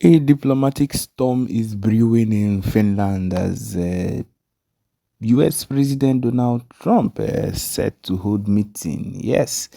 A diplomatic storm is brewing in Finland as US President Donald Trump set to hold meeting, yes,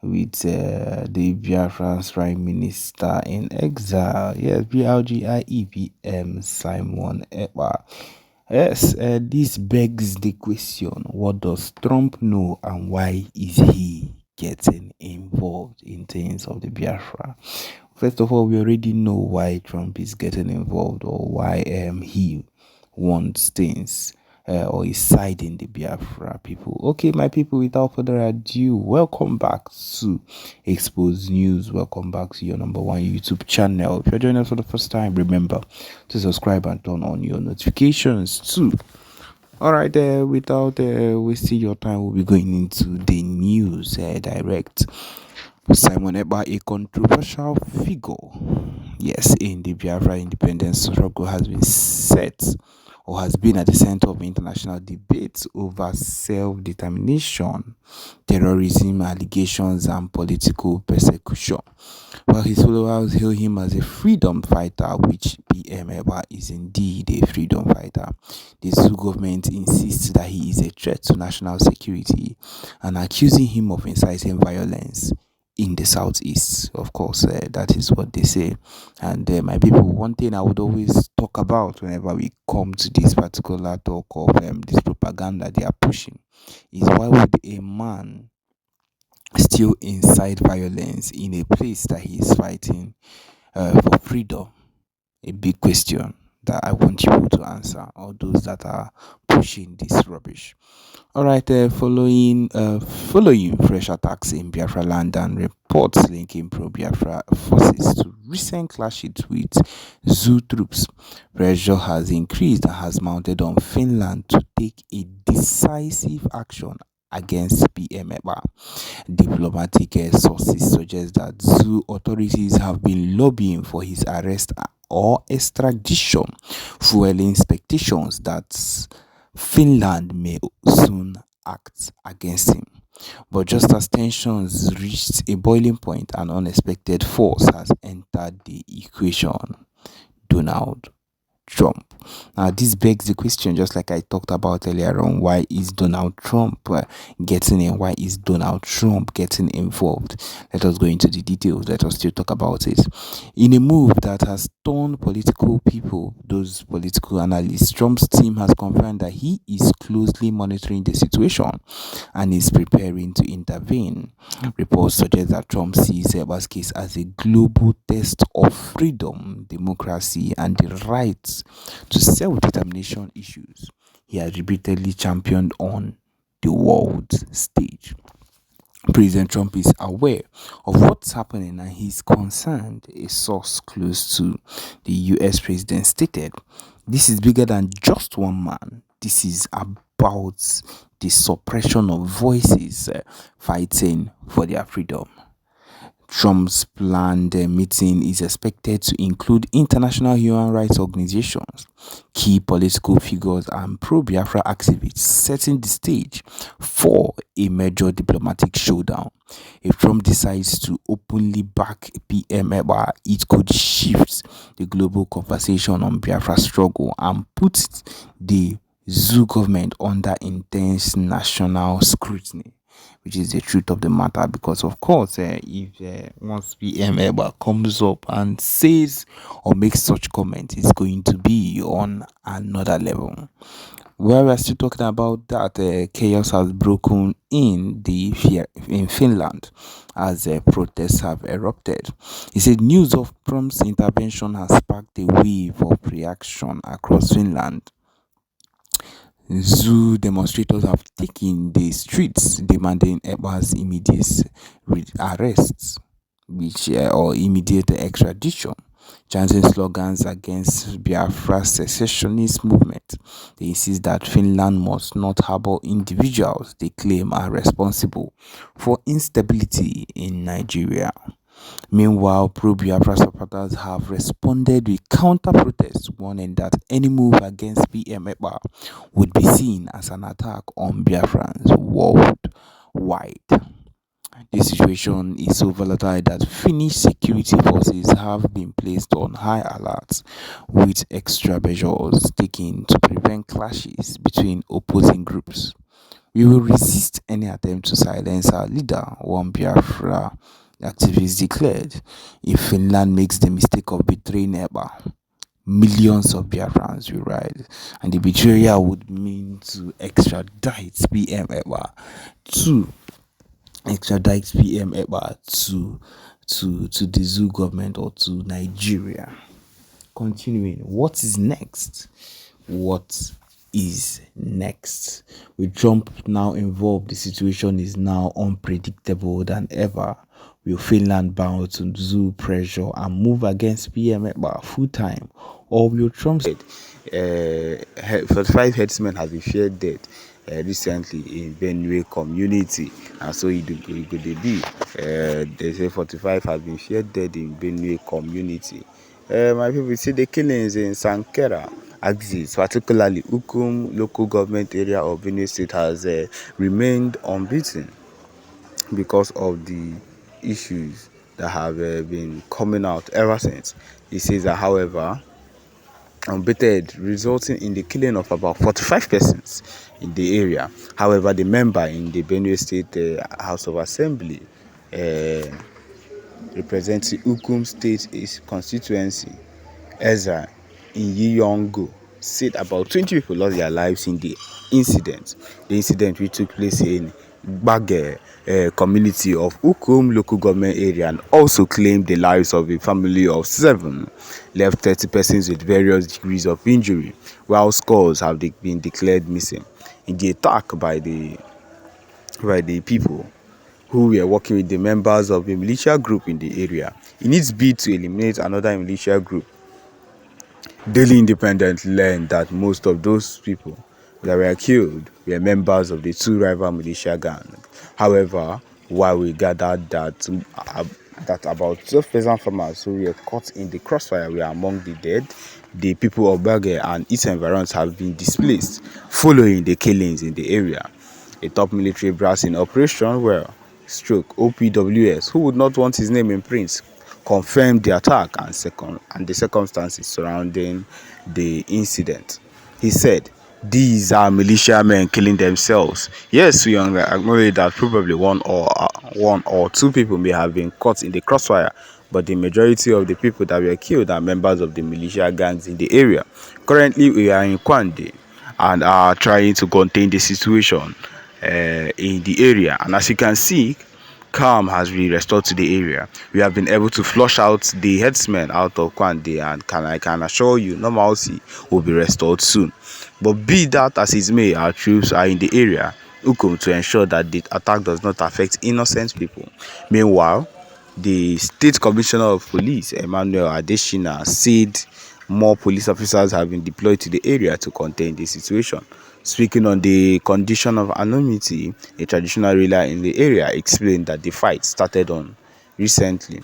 with the Biafra's Prime Minister in exile, yes, BLGIEPM Simon Ekpa. Yes, this begs the question, what does Trump know and why is he getting involved in things of the Biafra? First of all, we already know why Trump is getting involved or why he wants things or is siding the Biafra people. Okay, my people, without further ado, welcome back to Expose News. Welcome back to your number one YouTube channel. If you're joining us for the first time, remember to subscribe and turn on your notifications too. All right, without wasting your time, we'll be going into the news direct. Simon Ekpa, a controversial figure, yes, in the Biafra independence struggle, has been set or has been at the center of international debates over self-determination, terrorism allegations, and political persecution. While his followers hail him as a freedom fighter, which PM Ekpa is indeed a freedom fighter, the Zoo government insists that he is a threat to national security and accusing him of inciting violence in the southeast. Of course, that is what they say. And my people, one thing I would always talk about whenever we come to this particular talk of this propaganda they are pushing is, why would a man still incite violence in a place that he is fighting for freedom? A big question that I want you to answer, all those that are pushing this rubbish. All right, following fresh attacks in Biafraland and reports linking pro-Biafra forces to recent clashes with Zoo troops, pressure has increased and has mounted on Finland to take a decisive action against PM Ekpa. Diplomatic sources suggest that Zoo authorities have been lobbying for his arrest or extradition, fueling expectations that Finland may soon act against him. But just as tensions reached a boiling point, an unexpected force has entered the equation: Donald Trump. Now, this begs the question, just like I talked about earlier on, why is Donald Trump getting in? Why is Donald Trump getting involved? Let us go into the details. Let us still talk about it. In a move that has turned political people, those political analysts, Trump's team has confirmed that he is closely monitoring the situation and is preparing to intervene. Reports suggest that Trump sees Ekpa's case as a global test of freedom, democracy, and the right to self-determination issues he has repeatedly championed on the world stage. President Trump is aware of what's happening and he's concerned, a source close to the US president stated. This is bigger than just one man. This is about the suppression of voices fighting for their freedom. Trump's planned meeting is expected to include international human rights organizations, key political figures, and pro-Biafra activists, setting the stage for a major diplomatic showdown. If Trump decides to openly back PM Ekpa, it could shift the global conversation on Biafra struggle and put the Zoo government under intense national scrutiny, which is the truth of the matter. Because of course, if once PM Ekpa comes up and says or makes such comment, it's going to be on another level. While we're still talking about that, chaos has broken in Finland as protests have erupted. He said news of Trump's intervention has sparked a wave of reaction across Finland. Zoo demonstrators have taken the streets demanding Ekpa's immediate arrest, or immediate extradition, chanting slogans against Biafra's secessionist movement. They insist that Finland must not harbor individuals they claim are responsible for instability in Nigeria. Meanwhile, pro-Biafra supporters have responded with counter-protests, warning that any move against PM Ekpa would be seen as an attack on Biafrans worldwide. The situation is so volatile that Finnish security forces have been placed on high alert, with extra measures taken to prevent clashes between opposing groups. We will resist any attempt to silence our leader, one Biafra activist declared. If Finland makes the mistake of betraying Ekpa, millions of Biafrans will rise, and the betrayal would mean to extradite PM Ekpa to to the zoo government or to Nigeria. Continuing, what is next? What is next? With Trump now involved, the situation is now unpredictable than ever. Will Finland bow to zoo pressure and move against PM Ekpa full time? Or will Trump said 45 herdsmen have been feared dead recently in Benue community, and so it could be. They say 45 have been feared dead in Benue community. My people see the killings in Sankera axis, particularly Ukum local government area of Benue State, has remained unbeaten because of the issues that have been coming out ever since. He says that, however, unbated, resulting in the killing of about 45 persons in the area. However, the member in the Benue State House of Assembly representing Ukum State constituency, Ezra Iyongo, said about 20 people lost their lives in the incident. The incident which took place in Bage community of Ukum local government area, and also claimed the lives of a family of 7, left 30 persons with various degrees of injury, while scores have been declared missing in the attack by the people who were working with the members of a militia group in the area in its bid to eliminate another militia group. Daily Independent learned that most of those people that were killed were members of the 2 rival militia gangs. However, while we gathered that about 12 peasant farmers who were caught in the crossfire were among the dead, the people of Bage and its environs have been displaced following the killings in the area. A top military brass in Operation OPWS, who would not want his name in print, confirmed the attack and the circumstances surrounding the incident. He said, "These are militiamen killing themselves. Yes, we acknowledge that probably one or 2 people may have been caught in the crossfire, but the majority of the people that were killed are members of the militia gangs in the area. Currently, we are in Kwande and are trying to contain the situation in the area, and as you can see, calm has been restored to the area. We have been able to flush out the headsmen out of Kwande, and I can assure you normalcy will be restored soon. But be that as it may, our troops are in the area to ensure that the attack does not affect innocent people. Meanwhile, the State Commissioner of Police, Emmanuel Adeshina, said more police officers have been deployed to the area to contain the situation. Speaking on the condition of anonymity, a traditional ruler in the area explained that the fight started on recently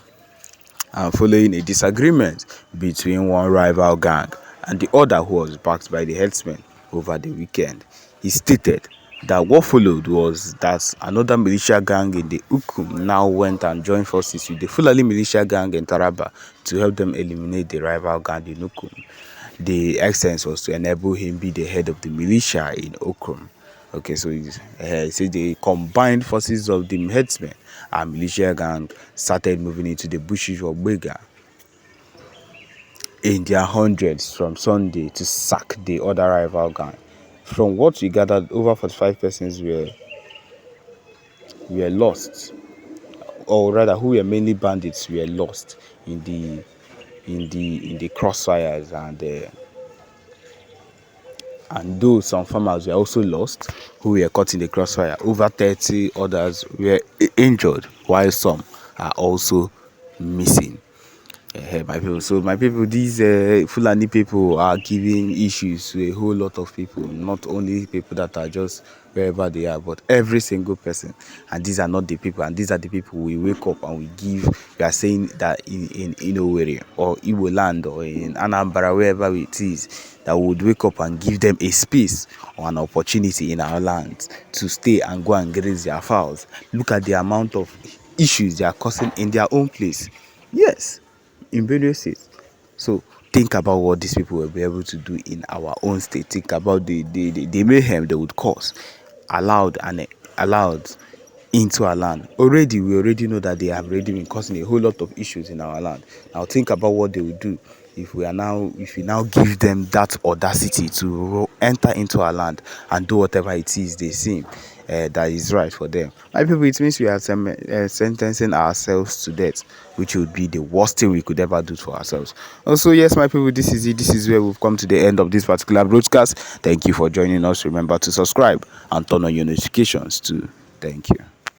and following a disagreement between one rival gang and the other, who was backed by the herdsmen, over the weekend. He stated that what followed was that another militia gang in the Ukum now went and joined forces with the Fulani militia gang in Taraba to help them eliminate the rival gang in Ukum. The extent was to enable him be the head of the militia in Ukum. Okay, so he said the combined forces of the headsmen and militia gang started moving into the bushes of Bega in their hundreds from Sunday to sack the other rival gang. From what we gathered, over 45 persons were lost, or rather, who were mainly bandits, were lost in the crossfires, and though some farmers were also lost who were caught in the crossfire, over 30 others were injured, while some are also missing. My people, so my people, these Fulani people are giving issues to a whole lot of people, not only people that are just wherever they are, but every single person. And these are not the people, and these are the people we wake up and we are saying that in Owerri or Igbo land or in Anambra, wherever it is, that we would wake up and give them a space or an opportunity in our land to stay and go and graze their fowls. Look at the amount of issues they are causing in their own place. Yes, in Benue State. So think about what these people will be able to do in our own state. Think about the mayhem they would cause, allowed into our land. Already, we already know that they have already been causing a whole lot of issues in our land. Now think about what they will do if we now give them that audacity to enter into our land and do whatever it is they seem that is right for them. My people, it means we are sentencing ourselves to death, which would be the worst thing we could ever do to ourselves. Also, yes, my people, this is it. This is where we've come to the end of this particular broadcast. Thank you for joining us. Remember to subscribe and turn on your notifications too. Thank you.